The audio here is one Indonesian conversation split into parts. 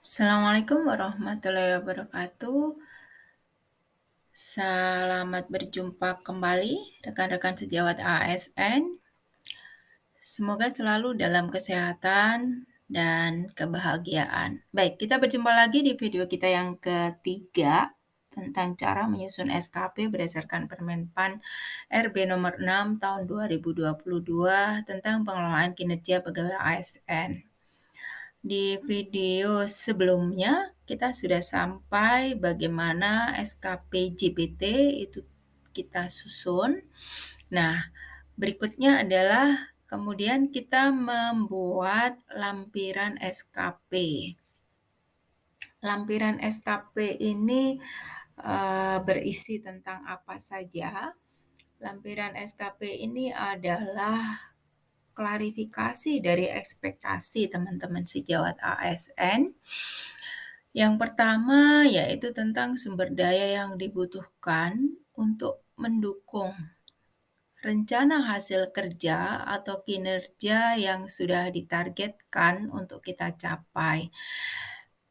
Assalamualaikum warahmatullahi wabarakatuh. Selamat berjumpa kembali rekan-rekan sejawat ASN. Semoga selalu dalam kesehatan dan kebahagiaan. Baik, kita berjumpa lagi di video kita yang ketiga tentang cara menyusun SKP berdasarkan Permenpan RB nomor 6 tahun 2022 tentang pengelolaan kinerja pegawai ASN. Di video sebelumnya, kita sudah sampai bagaimana SKP JPT itu kita susun. Nah, berikutnya adalah kemudian kita membuat lampiran SKP. Lampiran SKP ini berisi tentang apa saja? Lampiran SKP ini adalah klarifikasi dari ekspektasi teman-teman sejawat ASN. Yang pertama yaitu tentang sumber daya yang dibutuhkan untuk mendukung rencana hasil kerja atau kinerja yang sudah ditargetkan untuk kita capai.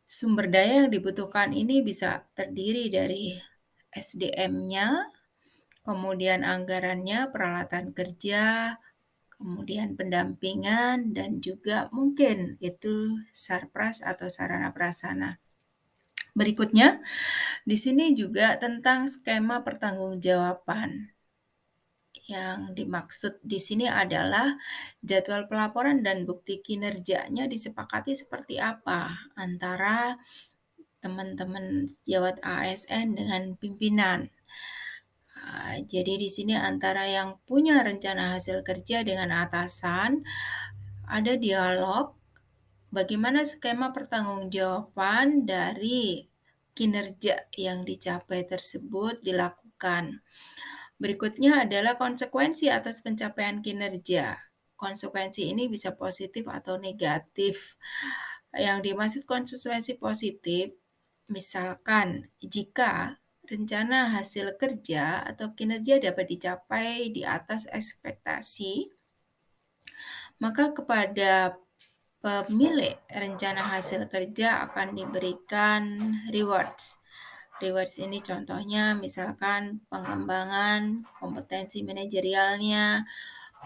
Sumber daya yang dibutuhkan ini bisa terdiri dari SDM-nya, kemudian anggarannya, peralatan kerja, kemudian pendampingan, dan juga mungkin itu sarpras atau sarana prasarana. Berikutnya, di sini juga tentang skema pertanggungjawaban. Yang dimaksud di sini adalah jadwal pelaporan dan bukti kinerjanya disepakati seperti apa antara teman-teman sejawat ASN dengan pimpinan. Jadi di sini antara yang punya rencana hasil kerja dengan atasan, ada dialog bagaimana skema pertanggungjawaban dari kinerja yang dicapai tersebut dilakukan. Berikutnya adalah konsekuensi atas pencapaian kinerja. Konsekuensi ini bisa positif atau negatif. Yang dimaksud konsekuensi positif, misalkan jika rencana hasil kerja atau kinerja dapat dicapai di atas ekspektasi, maka kepada pemilik rencana hasil kerja akan diberikan rewards. Rewards ini contohnya misalkan pengembangan kompetensi manajerialnya,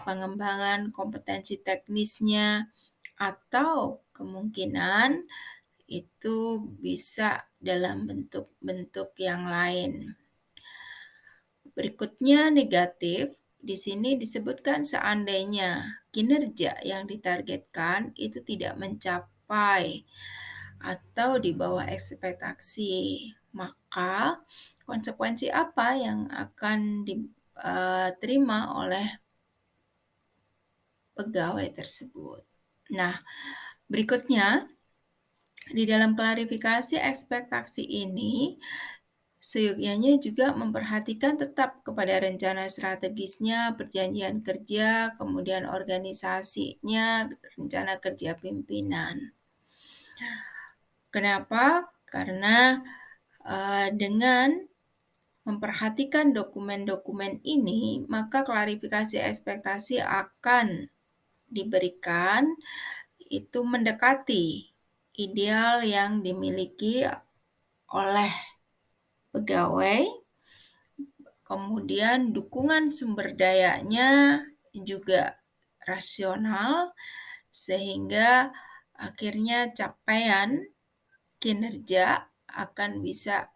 pengembangan kompetensi teknisnya, atau kemungkinan itu bisa dalam bentuk-bentuk yang lain. Berikutnya negatif, di sini disebutkan seandainya kinerja yang ditargetkan itu tidak mencapai atau di bawah ekspektasi, maka konsekuensi apa yang akan diterima oleh pegawai tersebut. Nah, berikutnya di dalam klarifikasi ekspektasi ini seyogyanya juga memperhatikan tetap kepada rencana strategisnya, perjanjian kerja, kemudian organisasinya, rencana kerja pimpinan. Kenapa? Karena dengan memperhatikan dokumen-dokumen ini, maka klarifikasi ekspektasi akan diberikan itu mendekati ideal yang dimiliki oleh pegawai, kemudian dukungan sumber dayanya juga rasional, sehingga akhirnya capaian kinerja akan bisa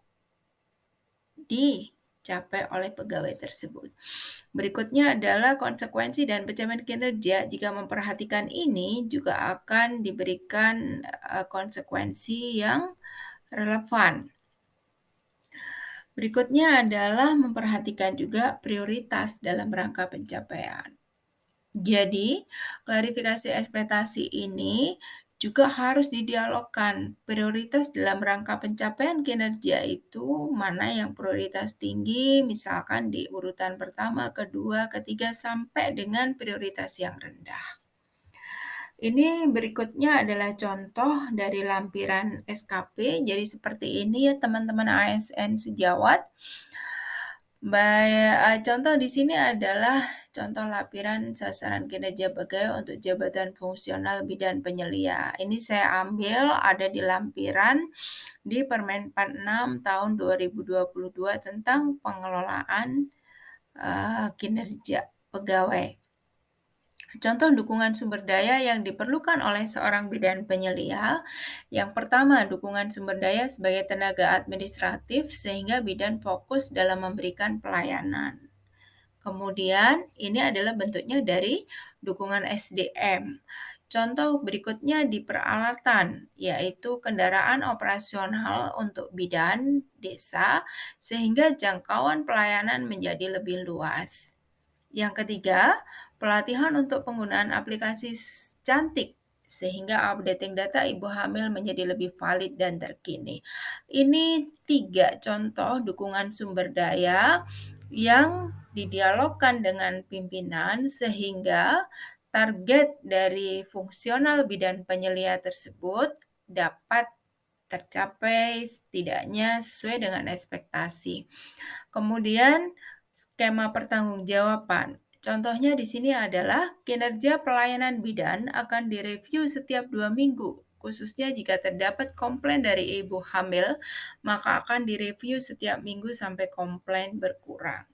dicapai oleh pegawai tersebut. Berikutnya adalah konsekuensi dan pencapaian kinerja. Jika memperhatikan ini juga akan diberikan konsekuensi yang relevan. Berikutnya adalah memperhatikan juga prioritas dalam rangka pencapaian. Jadi, klarifikasi ekspektasi ini juga harus didialogkan. Prioritas dalam rangka pencapaian kinerja itu mana yang prioritas tinggi, misalkan di urutan pertama, kedua, ketiga, sampai dengan prioritas yang rendah. Ini berikutnya adalah contoh dari lampiran SKP. Jadi seperti ini ya teman-teman ASN sejawat. Baik, contoh di sini adalah contoh lampiran sasaran kinerja pegawai untuk jabatan fungsional bidang penyelia. Ini saya ambil ada di lampiran di Permen 46 tahun 2022 tentang pengelolaan, kinerja pegawai. Contoh dukungan sumber daya yang diperlukan oleh seorang bidan penyelia. Yang pertama, dukungan sumber daya sebagai tenaga administratif sehingga bidan fokus dalam memberikan pelayanan. Kemudian, ini adalah bentuknya dari dukungan SDM. Contoh berikutnya di peralatan, yaitu kendaraan operasional untuk bidan desa sehingga jangkauan pelayanan menjadi lebih luas. Yang ketiga, pelatihan untuk penggunaan aplikasi cantik sehingga updating data ibu hamil menjadi lebih valid dan terkini. Ini 3 contoh dukungan sumber daya yang didialogkan dengan pimpinan sehingga target dari fungsional bidan penyelia tersebut dapat tercapai setidaknya sesuai dengan ekspektasi. Kemudian skema pertanggungjawaban. Contohnya di sini adalah kinerja pelayanan bidan akan direview setiap 2 minggu. Khususnya jika terdapat komplain dari ibu hamil, maka akan direview setiap minggu sampai komplain berkurang.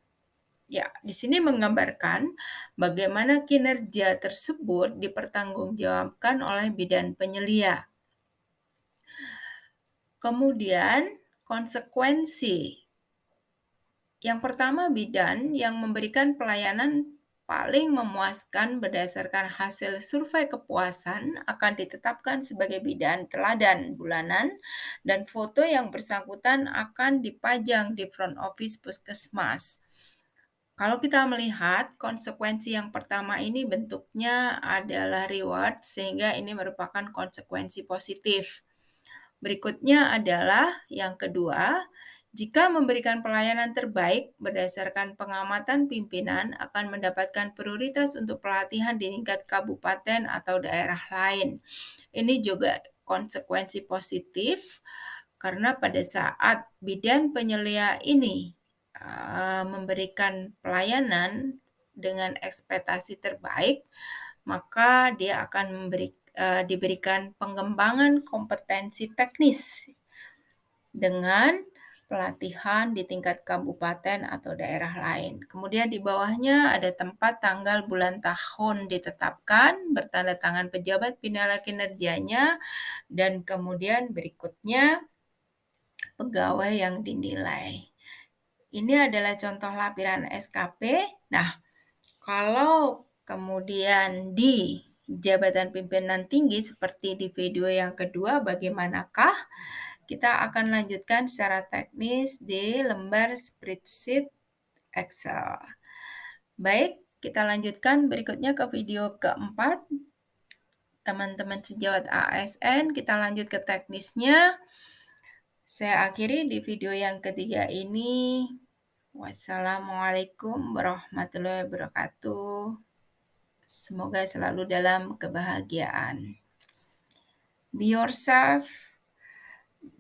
Ya, di sini menggambarkan bagaimana kinerja tersebut dipertanggungjawabkan oleh bidan penyelia. Kemudian, konsekuensi. Yang pertama, bidan yang memberikan pelayanan paling memuaskan berdasarkan hasil survei kepuasan akan ditetapkan sebagai bidan teladan bulanan dan foto yang bersangkutan akan dipajang di front office puskesmas. Kalau kita melihat konsekuensi yang pertama ini bentuknya adalah reward sehingga ini merupakan konsekuensi positif. Berikutnya adalah yang kedua, jika memberikan pelayanan terbaik berdasarkan pengamatan pimpinan akan mendapatkan prioritas untuk pelatihan di tingkat kabupaten atau daerah lain. Ini juga konsekuensi positif karena pada saat bidan penyelia ini memberikan pelayanan dengan ekspektasi terbaik, maka dia akan diberikan pengembangan kompetensi teknis dengan pelatihan di tingkat kabupaten atau daerah lain. Kemudian di bawahnya ada tempat, tanggal, bulan, tahun ditetapkan, bertanda tangan pejabat penilai kinerjanya, dan kemudian berikutnya pegawai yang dinilai. Ini adalah contoh lampiran SKP. Nah, kalau kemudian di jabatan pimpinan tinggi seperti di video yang kedua, bagaimanakah? Kita akan lanjutkan secara teknis di lembar spreadsheet Excel. Baik, kita lanjutkan berikutnya ke video keempat. Teman-teman sejawat ASN, kita lanjut ke teknisnya. Saya akhiri di video yang ketiga ini. Wassalamualaikum warahmatullahi wabarakatuh. Semoga selalu dalam kebahagiaan. Be yourself,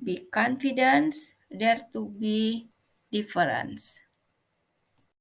be confident, dare to be different.